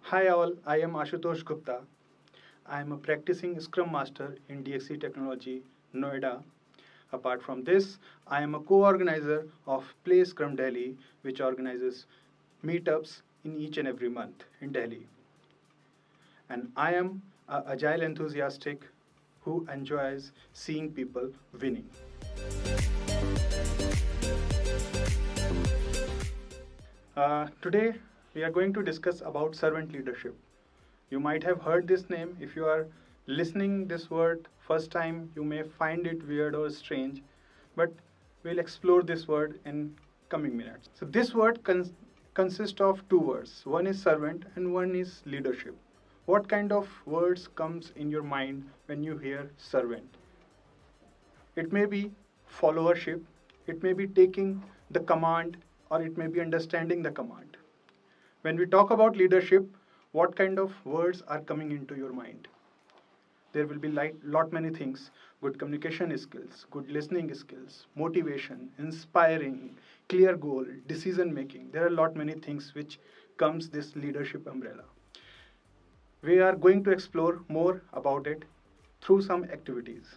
Hi all, I am Ashutosh Gupta. I am a practicing Scrum Master in DXC Technology, Noida. Apart from this, I am a co-organizer of Play Scrum Delhi, which organizes meetups in each and every month in Delhi. And I am an agile enthusiastic who enjoys seeing people winning. Today, we are going to discuss about servant leadership. You might have heard this name. If you are listening this word first time, you may find it weird or strange, but we'll explore this word in coming minutes. So this word consists of two words. One is servant and one is leadership. What kind of words comes in your mind when you hear servant? It may be followership, it may be taking the command, or it may be understanding the command. When we talk about leadership, what kind of words are coming into your mind? There will be lot many things: good communication skills, good listening skills, motivation, inspiring, clear goal, decision making. There are lot many things which comes this leadership umbrella. We are going to explore more about it through some activities.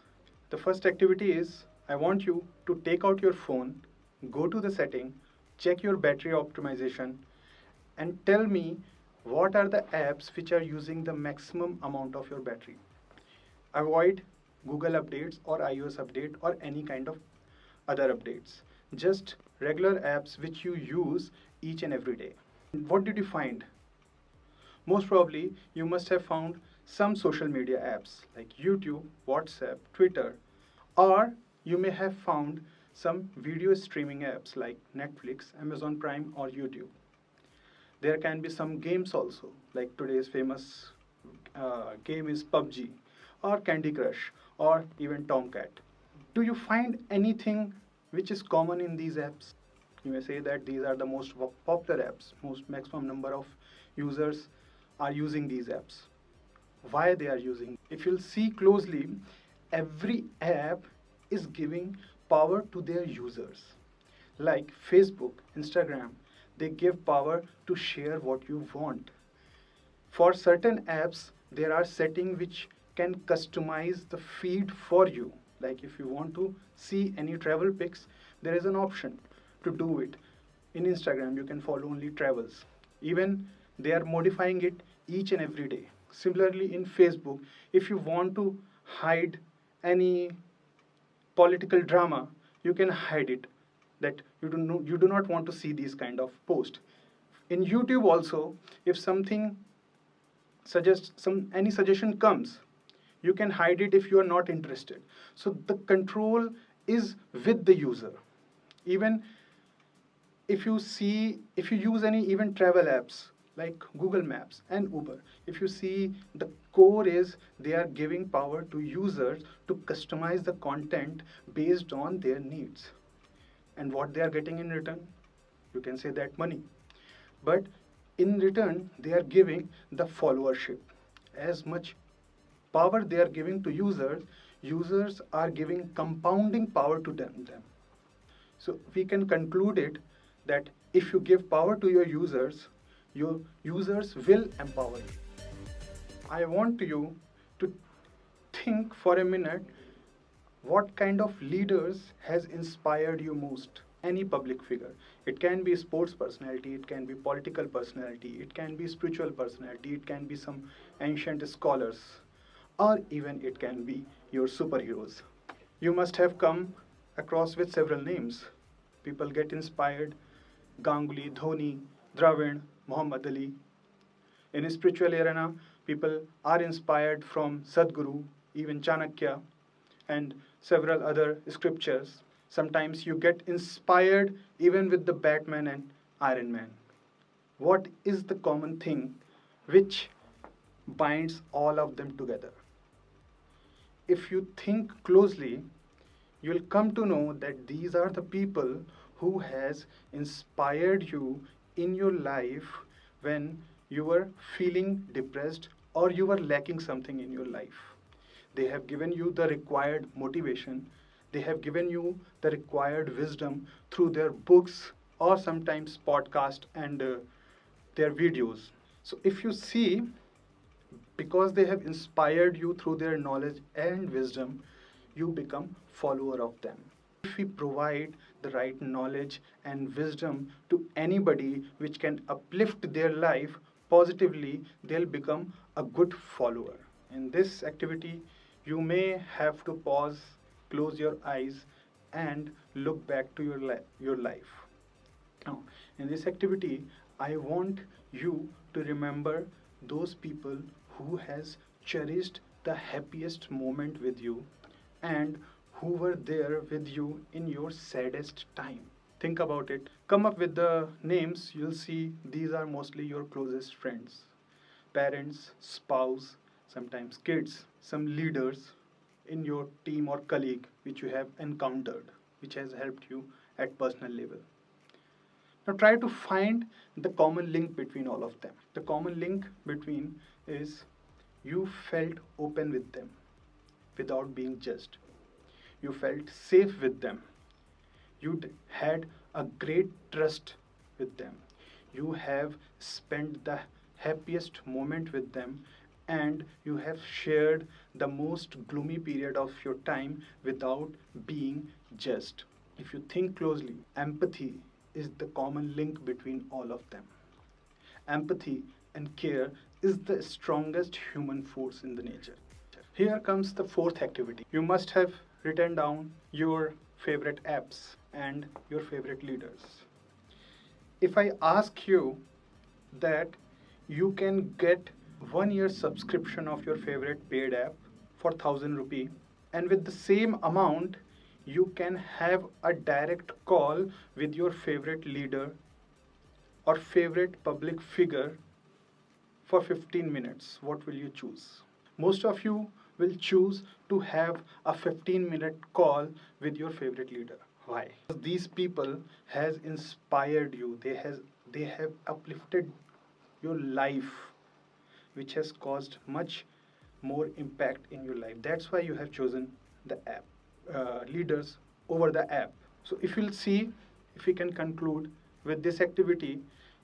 The first activity is, I want you to take out your phone, go to the setting, check your battery optimization, and tell me what are the apps which are using the maximum amount of your battery. Avoid Google updates or iOS update or any kind of other updates. Just regular apps which you use each and every day. What did you find? Most probably you must have found some social media apps like YouTube, WhatsApp, Twitter, or you may have found some video streaming apps like Netflix, Amazon Prime, or YouTube. There can be some games also, like today's famous game is PUBG, or Candy Crush, or even Tomcat. Do you find anything which is common in these apps? You may say that these are the most popular apps, most maximum number of users are using these apps. Why they are using? If you'll see closely, every app is giving power to their users. Like Facebook, Instagram, they give power to share what you want. For certain apps, there are settings which can customize the feed for you. Like if you want to see any travel pics, there is an option to do it. In Instagram, you can follow only travels. Even they are modifying it each and every day. Similarly, in Facebook, if you want to hide any political drama, you can hide it, that you do not want to see these kind of posts. In YouTube also, if something any suggestion comes, you can hide it if you are not interested. So the control is with the user. Even if you use any even travel apps like Google Maps and Uber, if you see, the core is they are giving power to users to customize the content based on their needs. And what they are getting in return? You can say that money. But in return, they are giving the followership. As much power they are giving to users, users are giving compounding power to them. So we can conclude it that if you give power to your users will empower you. I want you to think for a minute, what kind of leaders has inspired you most? Any public figure. It can be sports personality, it can be political personality, it can be spiritual personality, it can be some ancient scholars, or even it can be your superheroes. You must have come across with several names. People get inspired: Ganguly, Dhoni, Dravid, Muhammad Ali. In a spiritual arena, people are inspired from Sadhguru, even Chanakya, and several other scriptures. Sometimes you get inspired even with the Batman and Iron Man. What is the common thing which binds all of them together? If you think closely, you'll come to know that these are the people who has inspired you in your life when you were feeling depressed or you were lacking something in your life. They have given you the required motivation. They have given you the required wisdom through their books or sometimes podcast and their videos. So if you see, because they have inspired you through their knowledge and wisdom, you become follower of them. If we provide the right knowledge and wisdom to anybody which can uplift their life positively, they'll become a good follower. In this activity, you may have to pause, close your eyes, and look back to your life. Now, in this activity, I want you to remember those people who has cherished the happiest moment with you and who were there with you in your saddest time. Think about it. Come up with the names. You'll see these are mostly your closest friends, parents, spouse, sometimes kids, some leaders in your team or colleague which you have encountered, which has helped you at personal level. Now try to find the common link between all of them. The common link between is you felt open with them without being judged. You felt safe with them. You had a great trust with them. You have spent the happiest moment with them, and you have shared the most gloomy period of your time without being judged. If you think closely, empathy is the common link between all of them. Empathy and care is the strongest human force in the nature. Here comes the fourth activity. You must have written down your favorite apps and your favorite leaders. If I ask you that you can get 1 year subscription of your favorite paid app for 1000 rupee, and with the same amount you can have a direct call with your favorite leader or favorite public figure for 15 minutes, what will you choose? Most of you will choose to have a 15-minute call with your favorite leader. Why? Because these people has inspired you. They have uplifted your life, which has caused much more impact in your life. That's why you have chosen the app leaders over the app. So if you'll see, if we can conclude with this activity,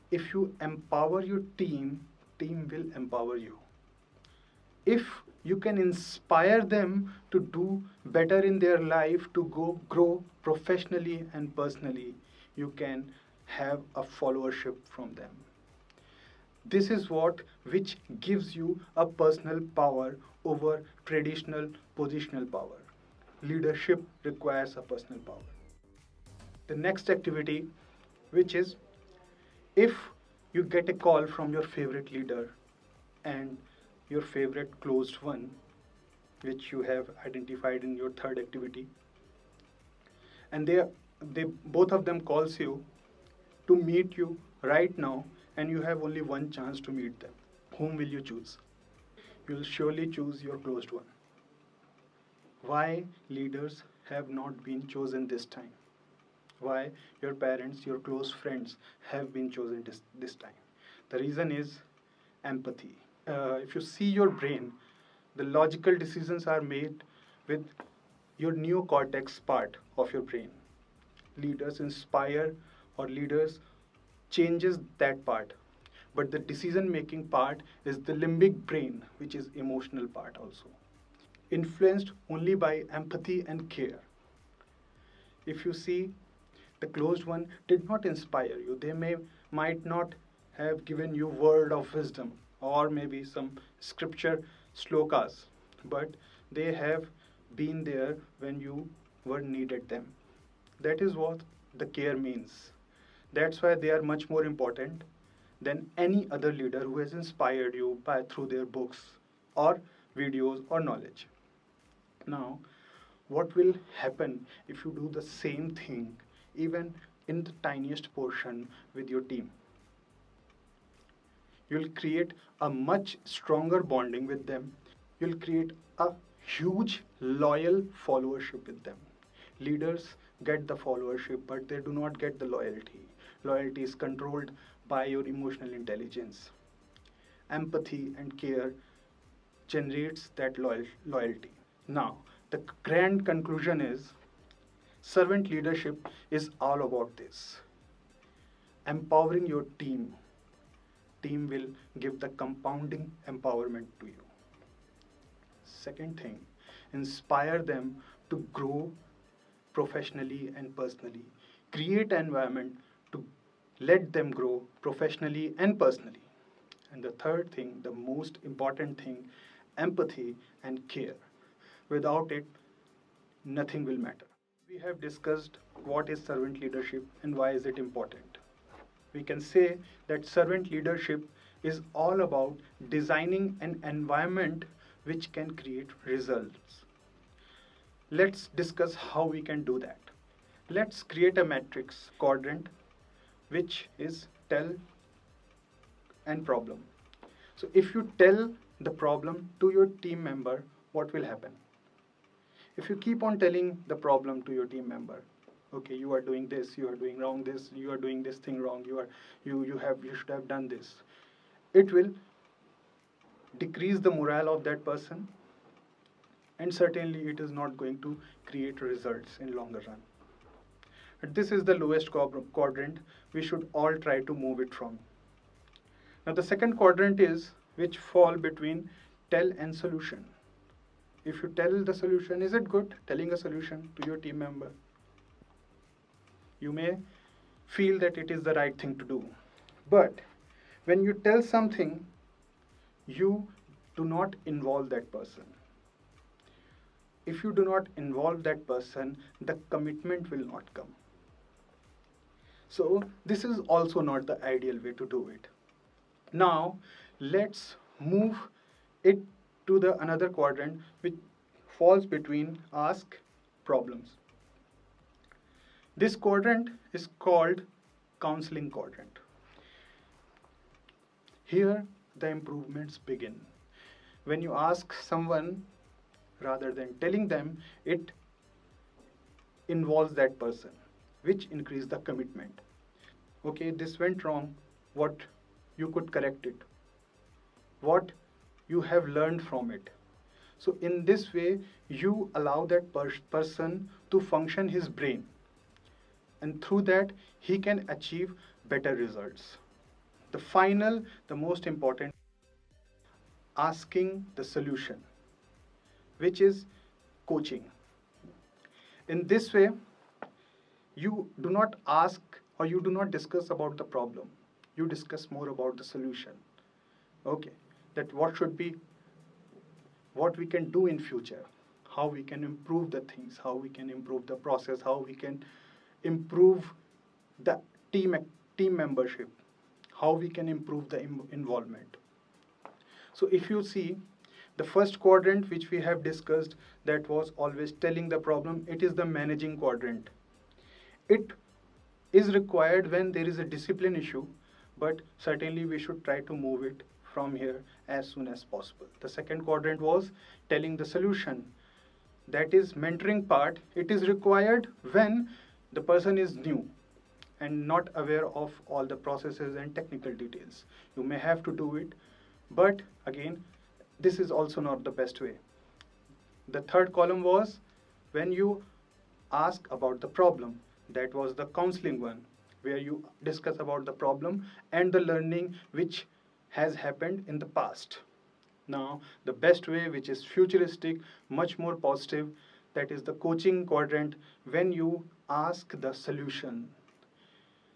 if you empower your team, team will empower you. If you can inspire them to do better in their life, to grow professionally and personally, you can have a followership from them. This is what which gives you a personal power over traditional positional power. Leadership requires a personal power. The next activity, which is if you get a call from your favorite leader and your favorite closed one, which you have identified in your third activity, and they both of them calls you to meet you right now, and you have only one chance to meet them. Whom will you choose? You will surely choose your closed one. Why leaders have not been chosen this time? Why your parents, your close friends have been chosen this time? The reason is empathy. If you see your brain, the logical decisions are made with your neocortex part of your brain. Leaders inspire or leaders changes that part. But the decision making part is the limbic brain, which is emotional part also. Influenced only by empathy and care. If you see, the closed one did not inspire you. They might not have given you word of wisdom or maybe some scripture slokas, but they have been there when you were needed them. That is what the care means. That's why they are much more important than any other leader who has inspired you through their books or videos or knowledge. Now, what will happen if you do the same thing even in the tiniest portion with your team? You'll create a much stronger bonding with them. You'll create a huge loyal followership with them. Leaders get the followership, but they do not get the loyalty. Loyalty is controlled by your emotional intelligence. Empathy and care generates that loyalty. Now, the grand conclusion is servant leadership is all about this. Empowering your team, team will give the compounding empowerment to you. Second thing, inspire them to grow professionally and personally. Create an environment to let them grow professionally and personally. And the third thing, the most important thing, empathy and care. Without it, nothing will matter. We have discussed what is servant leadership and why is it important. We can say that servant leadership is all about designing an environment which can create results. Let's discuss how we can do that. Let's create a matrix quadrant which is tell and problem. So if you tell the problem to your team member, what will happen? If you keep on telling the problem to your team member, okay, you are doing this, you are doing wrong this, you are doing this thing wrong, you should have done this, it will decrease the morale of that person, and certainly it is not going to create results in longer run. But this is the lowest quadrant. We should all try to move it from. Now the second quadrant is which fall between tell and solution. If you tell the solution, is it good telling a solution to your team member? You may feel that it is the right thing to do. But when you tell something, you do not involve that person. If you do not involve that person, the commitment will not come. So this is also not the ideal way to do it. Now let's move it to the another quadrant which falls between ask problems. This quadrant is called counseling quadrant. Here the improvements begin. When you ask someone rather than telling them, it involves that person, which increase the commitment. Okay, this went wrong. What you could correct it? What you have learned from it? So in this way, you allow that person to function his brain, and through that he can achieve better results. The most important, asking the solution, which is coaching. In this way, you do not ask or you do not discuss about the problem. You discuss more about the solution. Okay, that what we can do in future, how we can improve the things, how we can improve the process, how we can improve the team membership, how we can improve the involvement. So if you see, the first quadrant which we have discussed, that was always telling the problem, it is the managing quadrant. It is required when there is a discipline issue, but certainly we should try to move it from here as soon as possible. The second quadrant was telling the solution. That is mentoring part. It is required when the person is new and not aware of all the processes and technical details. You may have to do it, but again, this is also not the best way. The third column was when you ask about the problem. That was the counseling one, where you discuss about the problem and the learning which has happened in the past. Now, the best way, which is futuristic, much more positive, that is the coaching quadrant, when you ask the solution.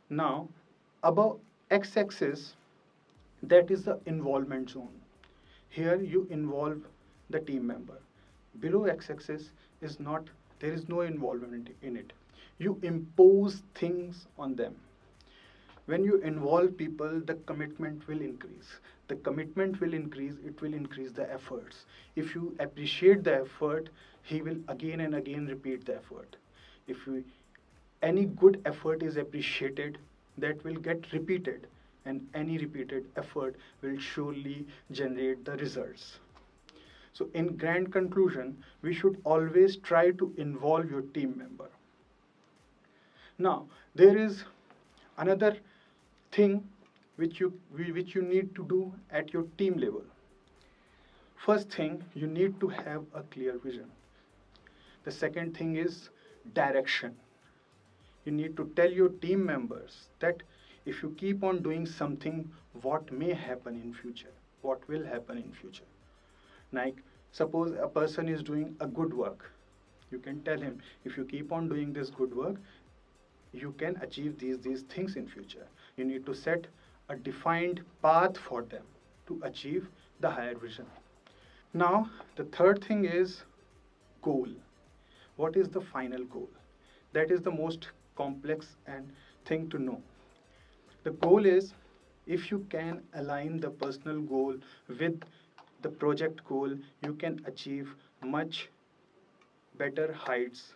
Now, above x-axis, that is the involvement zone. Here you involve the team member. Below x-axis is not, there is no involvement in it. You impose things on them. When you involve people, the commitment will increase. The commitment will increase, it will increase the efforts. If you appreciate the effort, he will again and again repeat the effort. If any good effort is appreciated, that will get repeated, and any repeated effort will surely generate the results. So in grand conclusion, we should always try to involve your team member. Now, there is another thing which you need to do at your team level. First thing, you need to have a clear vision. The second thing is direction. You need to tell your team members that if you keep on doing something, what may happen in future, what will happen in future. Like suppose a person is doing a good work, you can tell him, if you keep on doing this good work, you can achieve these things in future. You need to set a defined path for them to achieve the higher vision. Now the third thing is goal. What is the final goal? That is the most complex and thing to know. The goal is, if you can align the personal goal with the project goal, you can achieve much better heights.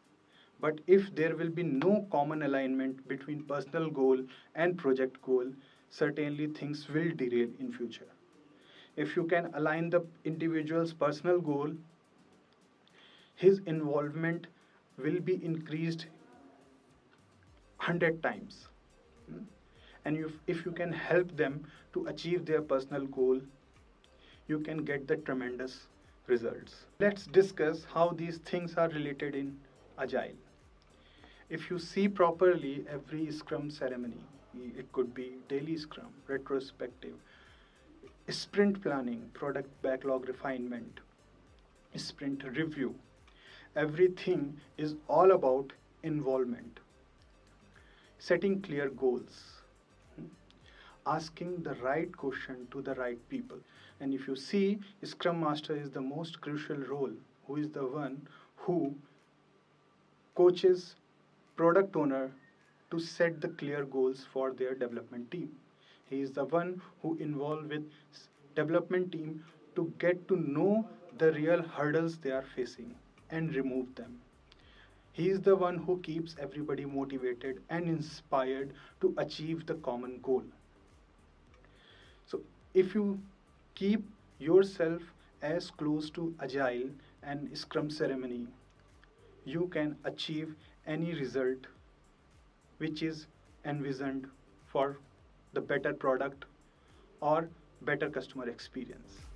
But if there will be no common alignment between personal goal and project goal, certainly things will derail in future. If you can align the individual's personal goal, his involvement will be increased 100 times. Hmm? And if you can help them to achieve their personal goal, you can get the tremendous results. Let's discuss how these things are related in Agile. If you see properly every Scrum ceremony, it could be daily Scrum, retrospective, sprint planning, product backlog refinement, sprint review, everything is all about involvement, setting clear goals, asking the right question to the right people. And if you see, Scrum Master is the most crucial role, who is the one who coaches product owner to set the clear goals for their development team. He is the one who involved with development team to get to know the real hurdles they are facing and remove them. He is the one who keeps everybody motivated and inspired to achieve the common goal. So if you keep yourself as close to Agile and Scrum ceremony, you can achieve any result which is envisioned for the better product or better customer experience.